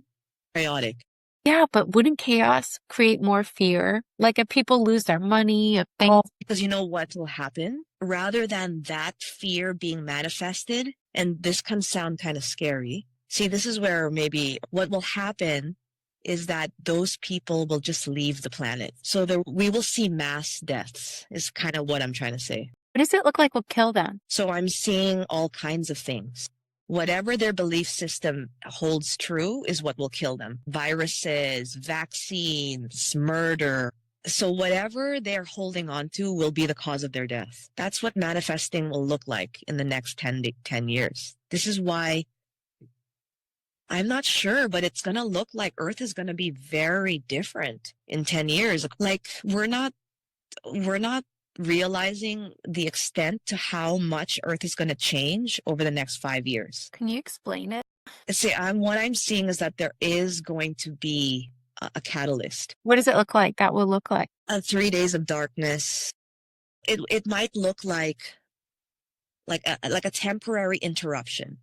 chaotic. Yeah, but wouldn't chaos create more fear? Like if people lose their money, if things... Because you know what will happen? Rather than that fear being manifested, and this can sound kind of scary. See, this is where maybe what will happen is that those people will just leave the planet. So we will see mass deaths is kind of what I'm trying to say. What does it look like will kill them? So I'm seeing all kinds of things. Whatever their belief system holds true is what will kill them. Viruses, vaccines, murder. So whatever they're holding on to will be the cause of their death. That's what manifesting will look like in the next 10 years. This is why I'm not sure, but it's going to look like Earth is going to be very different in 10 years. Like we're not realizing the extent to how much Earth is going to change over the next 5 years. Can you explain it? See, what I'm seeing is that there is going to be a catalyst. What does it look like? That will look like 3 days of darkness. It might look like a temporary interruption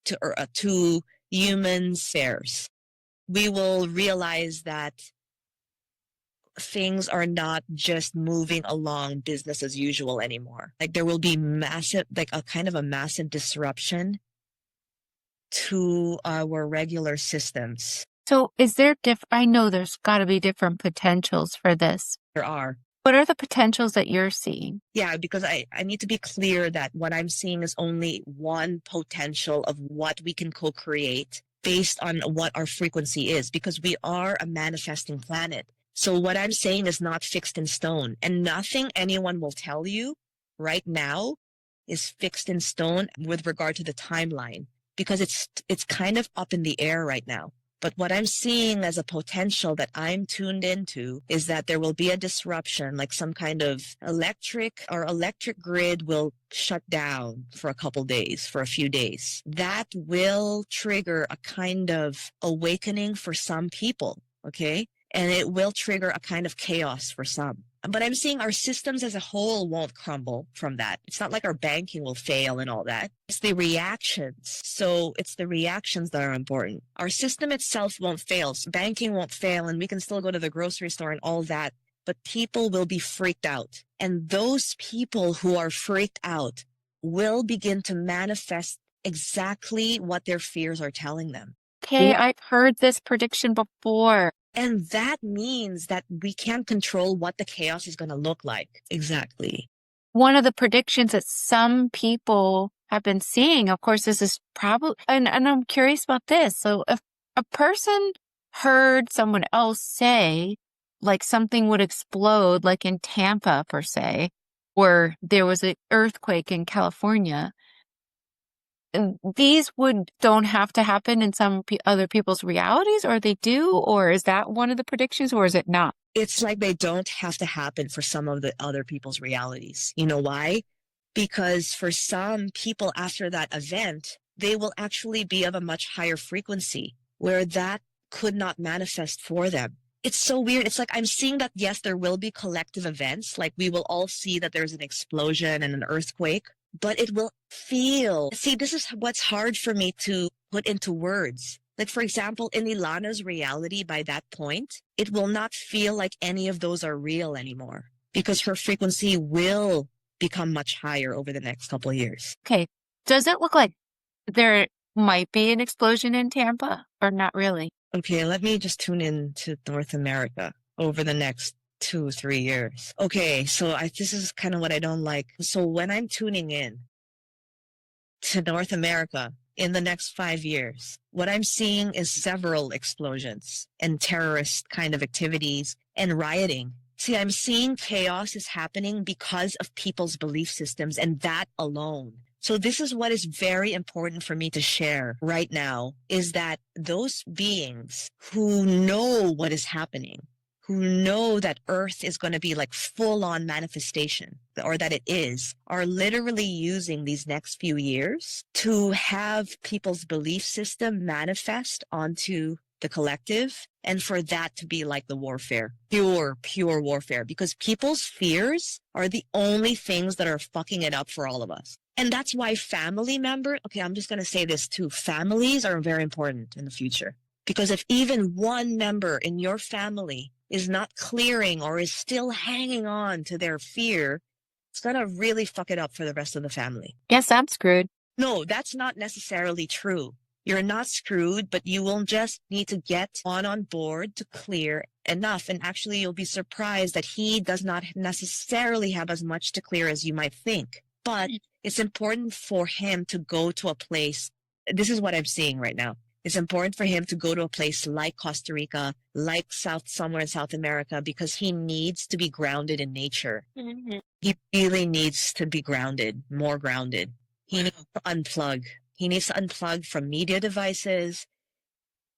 to human affairs. We will realize that things are not just moving along business as usual anymore. Like there will be massive, like a kind of a massive disruption to our regular systems. So is there I know there's got to be different potentials for this. There are. What are the potentials that you're seeing? Yeah, because I need to be clear that what I'm seeing is only one potential of what we can co-create based on what our frequency is, because we are a manifesting planet. So what I'm saying is not fixed in stone, and nothing anyone will tell you right now is fixed in stone with regard to the timeline, because it's kind of up in the air right now. But what I'm seeing as a potential that I'm tuned into is that there will be a disruption, like some kind of electric grid will shut down for a couple days, for a few days. That will trigger a kind of awakening for some people, okay? And it will trigger a kind of chaos for some. But I'm seeing our systems as a whole won't crumble from that. It's not like our banking will fail and all that. It's the reactions. So it's the reactions that are important. Our system itself won't fail. So banking won't fail, and we can still go to the grocery store and all that. But people will be freaked out. And those people who are freaked out will begin to manifest exactly what their fears are telling them. Okay, I've heard this prediction before. And that means that we can't control what the chaos is going to look like. Exactly. One of the predictions that some people have been seeing, of course, this is probably, and I'm curious about this. So if a person heard someone else say, like something would explode, like in Tampa, per se, or there was an earthquake in California, these don't have to happen in some other people's realities, or they do, or is that one of the predictions, or is it not? It's like they don't have to happen for some of the other people's realities. You know why? Because for some people after that event, they will actually be of a much higher frequency where that could not manifest for them. It's so weird. It's like I'm seeing that, yes, there will be collective events. Like we will all see that there's an explosion and an earthquake, but it will feel. See, this is what's hard for me to put into words. Like, for example, in Ilana's reality by that point, it will not feel like any of those are real anymore because her frequency will become much higher over the next couple of years. Okay. Does it look like there might be an explosion in Tampa or not really? Okay, let me just tune in to North America over the next 2-3 years. Okay, so this is kind of what I don't like. So when I'm tuning in to North America in the next 5 years, what I'm seeing is several explosions and terrorist kind of activities and rioting. See, I'm seeing chaos is happening because of people's belief systems and that alone. So this is what is very important for me to share right now, is that those beings who know what is happening, who know that Earth is going to be like full-on manifestation, or that it is, are literally using these next few years to have people's belief system manifest onto the collective, and for that to be like the warfare, pure warfare, because people's fears are the only things that are fucking it up for all of us. And that's why family members, okay, I'm just going to say this too, families are very important in the future. Because if even one member in your family is not clearing or is still hanging on to their fear, it's going to really fuck it up for the rest of the family. Yes, I'm screwed. No, that's not necessarily true. You're not screwed, but you will just need to get on board to clear enough. And actually, you'll be surprised that he does not necessarily have as much to clear as you might think. But it's important for him to go to a place. This is what I'm seeing right now. It's important for him to go to a place like Costa Rica, like somewhere in South America, because he needs to be grounded in nature. Mm-hmm. He really needs to be grounded, more grounded. He needs to unplug. He needs to unplug from media devices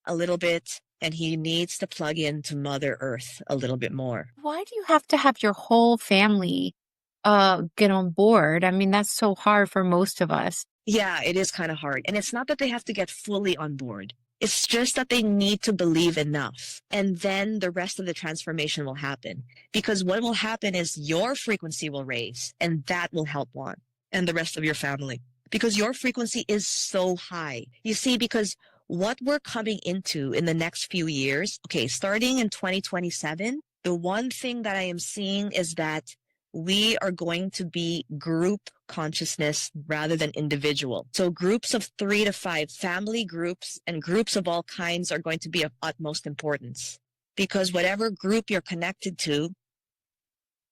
a little bit, and he needs to plug into Mother Earth a little bit more. Why do you have to have your whole family get on board? I mean, that's so hard for most of us. Yeah, it is kind of hard. And it's not that they have to get fully on board. It's just that they need to believe enough. And then the rest of the transformation will happen. Because what will happen is your frequency will raise, and that will help Juan and the rest of your family. Because your frequency is so high. You see, because what we're coming into in the next few years, okay, starting in 2027, the one thing that I am seeing is that we are going to be group consciousness rather than individual. So groups of 3 to 5, family groups and groups of all kinds are going to be of utmost importance, because whatever group you're connected to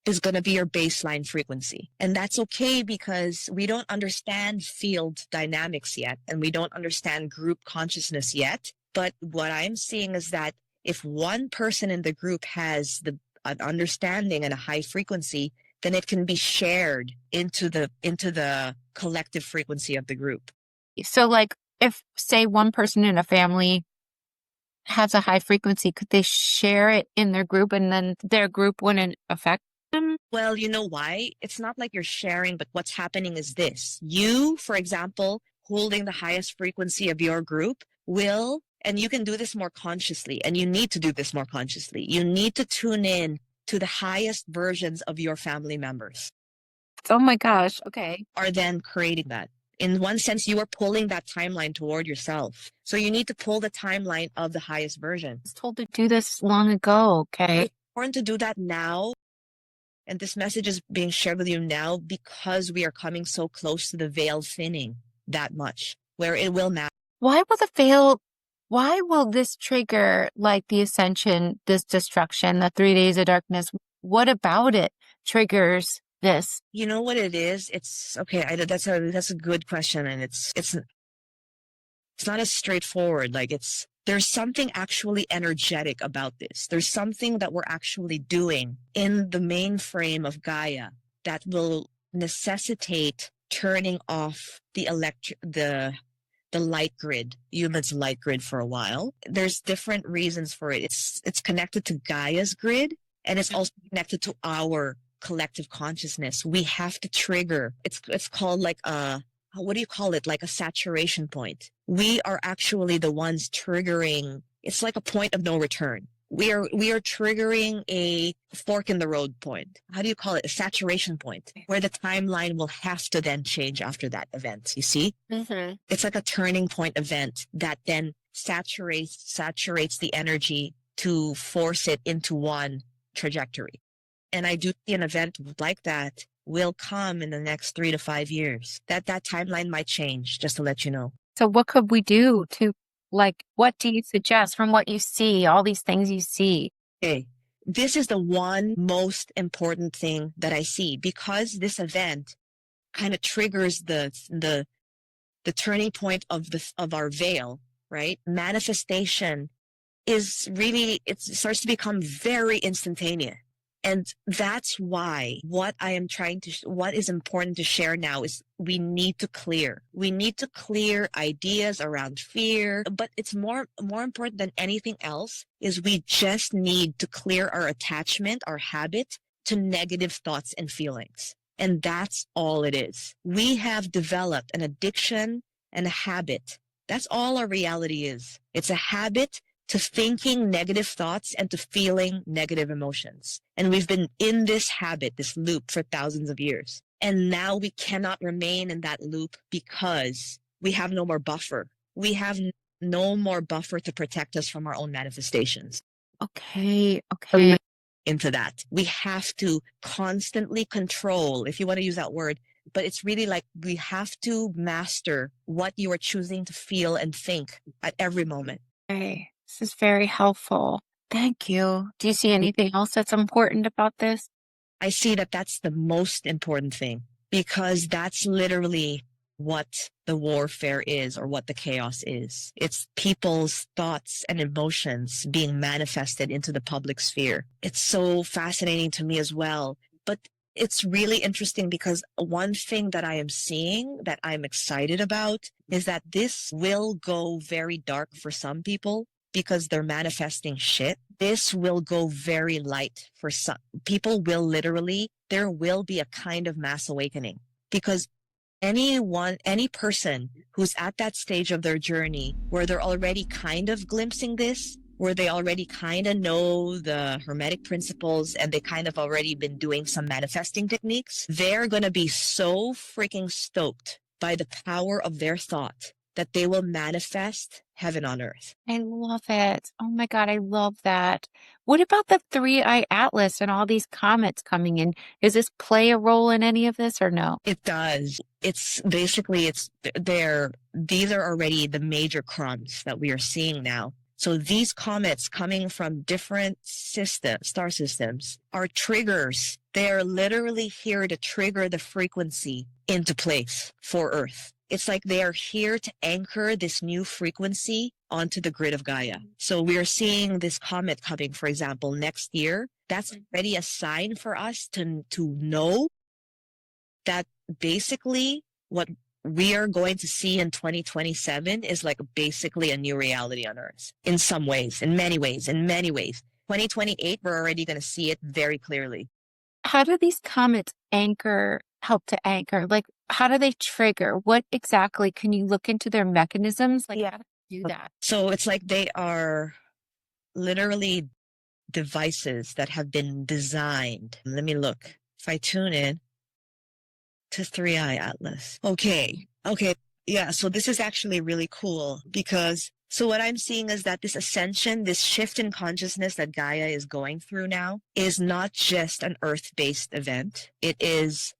is going to be your baseline frequency. And that's okay, because we don't understand field dynamics yet, and we don't understand group consciousness yet. But what I'm seeing is that if one person in the group has an understanding and a high frequency, then it can be shared into the collective frequency of the group. So like if, say, one person in a family has a high frequency, could they share it in their group and then their group wouldn't affect them? Well, you know why? It's not like you're sharing, but what's happening is this. You, for example, holding the highest frequency of your group will, and you can do this more consciously, and you need to do this more consciously. You need to tune in to the highest versions of your family members. Oh my gosh. Okay. Are then creating that. In one sense, you are pulling that timeline toward yourself. So you need to pull the timeline of the highest version. I was told to do this long ago. Okay. It's important to do that now. And this message is being shared with you now because we are coming so close to the veil thinning that much, where it will matter. Why will this trigger like the ascension, this destruction, the 3 days of darkness? What about it triggers this? You know what it is? It's okay. That's a good question, and it's not as straightforward. Like there's something actually energetic about this. There's something that we're actually doing in the mainframe of Gaia that will necessitate turning off the light grid, humans' light grid for a while. There's different reasons for it. It's connected to Gaia's grid, and it's also connected to our collective consciousness. We have to trigger. It's called like what do you call it? Like a saturation point. We are actually the ones triggering. It's like a point of no return. We are triggering a fork in the road point. How do you call it? A saturation point where the timeline will have to then change after that event. You see? Mm-hmm. It's like a turning point event that then saturates the energy to force it into one trajectory. And I do see an event like that will come in the next 3 to 5 years. That timeline might change, just to let you know. So what could we do to, like, what do you suggest from what you see, all these things you see? Okay, this is the one most important thing that I see, because this event kind of triggers the turning point of our veil, right? Manifestation is really, it starts to become very instantaneous. And that's why what is important to share now is we need to clear. We need to clear ideas around fear, but it's more important than anything else is we just need to clear our attachment, our habit to negative thoughts and feelings. And that's all it is. We have developed an addiction and a habit. That's all our reality is. It's a habit to thinking negative thoughts and to feeling negative emotions. And we've been in this habit, this loop for thousands of years. And now we cannot remain in that loop because we have no more buffer. We have no more buffer to protect us from our own manifestations. Okay. Into that. We have to constantly control, if you want to use that word, but it's really like we have to master what you are choosing to feel and think at every moment. Okay. This is very helpful. Thank you. Do you see anything else that's important about this? I see that that's the most important thing, because that's literally what the warfare is, or what the chaos is. It's people's thoughts and emotions being manifested into the public sphere. It's so fascinating to me as well. But it's really interesting because one thing that I am seeing that I'm excited about is that this will go very dark for some people because they're manifesting shit. This will go very light for some people. There will be a kind of mass awakening, because any person who's at that stage of their journey where they're already kind of glimpsing this, where they already kind of know the Hermetic principles and they kind of already been doing some manifesting techniques, they're going to be so freaking stoked by the power of their thought that they will manifest heaven on earth. I love it. Oh my God, I love that. What about the 3-eye atlas and all these comets coming in? Does this play a role in any of this or no? It does. It's basically, these are already the major crumbs that we are seeing now. So these comets coming from different star systems are triggers. They are literally here to trigger the frequency into place for Earth. It's like they are here to anchor this new frequency onto the grid of Gaia. So we are seeing this comet coming, for example, next year. That's already a sign for us to know that basically what we are going to see in 2027 is like basically a new reality on Earth in some ways, in many ways, in many ways. 2028, we're already going to see it very clearly. How do these comets help to anchor? Like, how do they trigger? What exactly, can you look into their mechanisms? Like, how do they do that? So it's like they are literally devices that have been designed. Let me look. If I tune in to 3i Atlas. Okay. Yeah, so this is actually really cool because so what I'm seeing is that this ascension, this shift in consciousness that Gaia is going through now is not just an Earth-based event. It is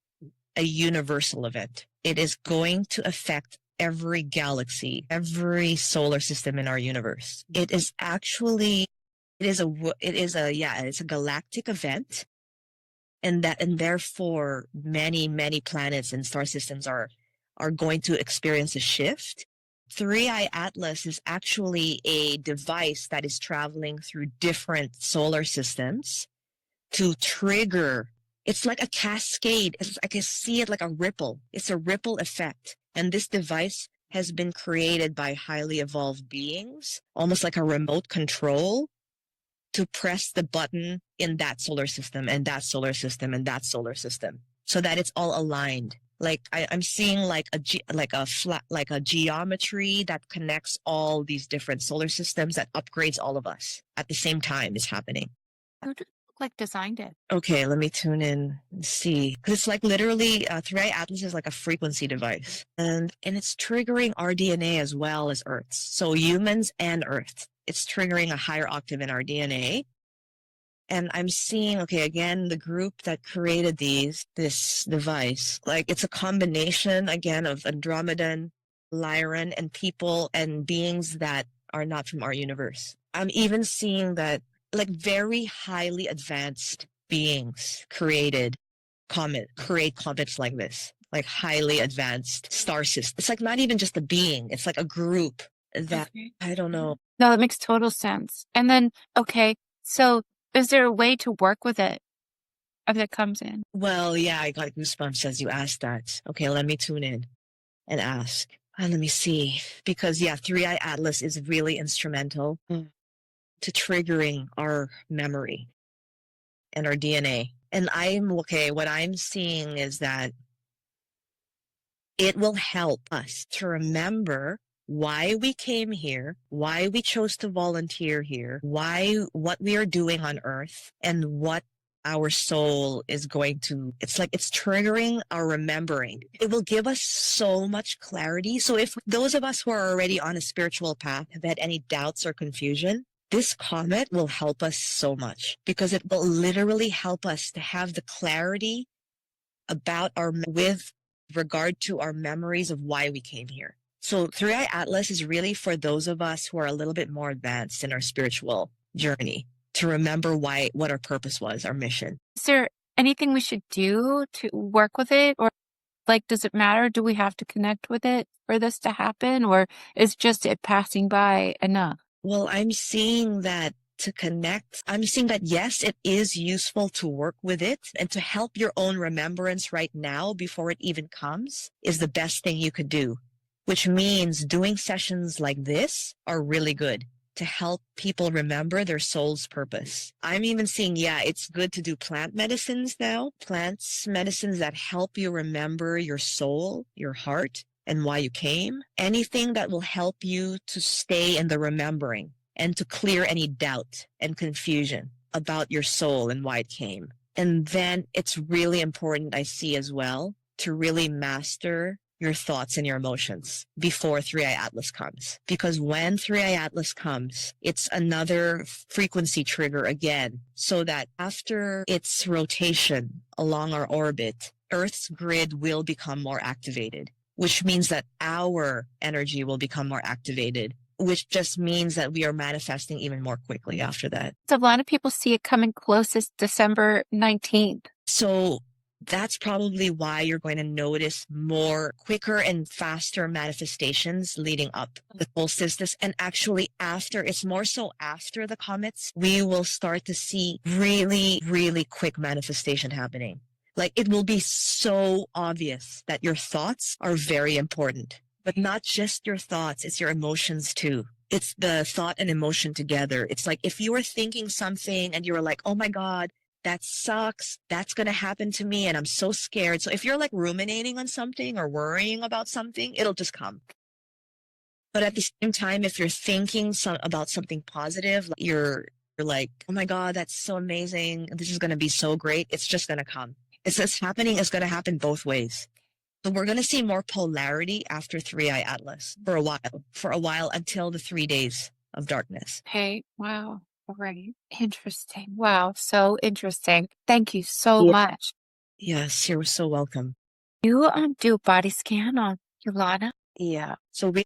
a universal event. It is going to affect every galaxy, every solar system in our universe. It's a galactic event, and therefore many planets and star systems are going to experience a shift. 3i Atlas is actually a device that is traveling through different solar systems to trigger. It's like a cascade. I can see it like a ripple. It's a ripple effect. And this device has been created by highly evolved beings, almost like a remote control, to press the button in that solar system and that solar system and that solar system so that it's all aligned. Like I'm seeing like a geometry that connects all these different solar systems that upgrades all of us at the same time is happening. Who designed it? Okay, let me tune in and see. Because it's like literally 3i Atlas is like a frequency device. And it's triggering our DNA as well as Earth's. So humans and Earth. It's triggering a higher octave in our DNA. And I'm seeing, okay, again, the group that created this device, like it's a combination, again, of Andromedan, Lyran, and people and beings that are not from our universe. I'm even seeing that like very highly advanced beings create comets like this, like highly advanced star systems. It's like not even just a being, it's like a group that, okay. I don't know. No, that makes total sense. And then, okay, so is there a way to work with it as it comes in? Well, yeah, I got goosebumps as you asked that. Okay, let me tune in and ask. Let me see. Because, yeah, 3i Atlas is really instrumental to triggering our memory and our DNA. And what I'm seeing is that it will help us to remember why we came here, why we chose to volunteer here, what we are doing on Earth, and what our soul is going to, it's triggering our remembering. It will give us so much clarity. So if those of us who are already on a spiritual path have had any doubts or confusion, this comet will help us so much because it will literally help us to have the clarity with regard to our memories of why we came here. So 3i Atlas is really for those of us who are a little bit more advanced in our spiritual journey to remember what our purpose was, our mission. Is there anything we should do to work with it? Or like, does it matter? Do we have to connect with it for this to happen? Or is just it passing by enough? Well, I'm seeing that to connect, I'm seeing that yes, it is useful to work with it and to help your own remembrance right now before it even comes is the best thing you could do, which means doing sessions like this are really good to help people remember their soul's purpose. I'm even seeing, it's good to do plant medicines now, medicines that help you remember your soul, your heart, and why you came. Anything that will help you to stay in the remembering and to clear any doubt and confusion about your soul and why it came. And then it's really important, I see as well, to really master your thoughts and your emotions before 3i Atlas comes. Because when 3i Atlas comes, it's another frequency trigger again, so that after its rotation along our orbit, Earth's grid will become more activated, which means that our energy will become more activated, which just means that we are manifesting even more quickly after that. So a lot of people see it coming closest December 19th. So that's probably why you're going to notice more quicker and faster manifestations leading up the solstice. And actually it's more so after the comets, we will start to see really, really quick manifestation happening. Like, it will be so obvious that your thoughts are very important, but not just your thoughts, it's your emotions too. It's the thought and emotion together. It's like if you were thinking something and you were like, oh my God, that sucks. That's going to happen to me. And I'm so scared. So if you're like ruminating on something or worrying about something, it'll just come. But at the same time, if you're thinking about something positive, like you're like, oh my God, that's so amazing. This is going to be so great. It's just going to come. It's just happening. It's going to happen both ways. So we're going to see more polarity after Three Eye Atlas for a while until the 3 days of darkness. Okay. Wow. All right. Interesting. Wow. So interesting. Thank you so much. Yes, you're so welcome. You do a body scan on Yolanda? Yeah. So we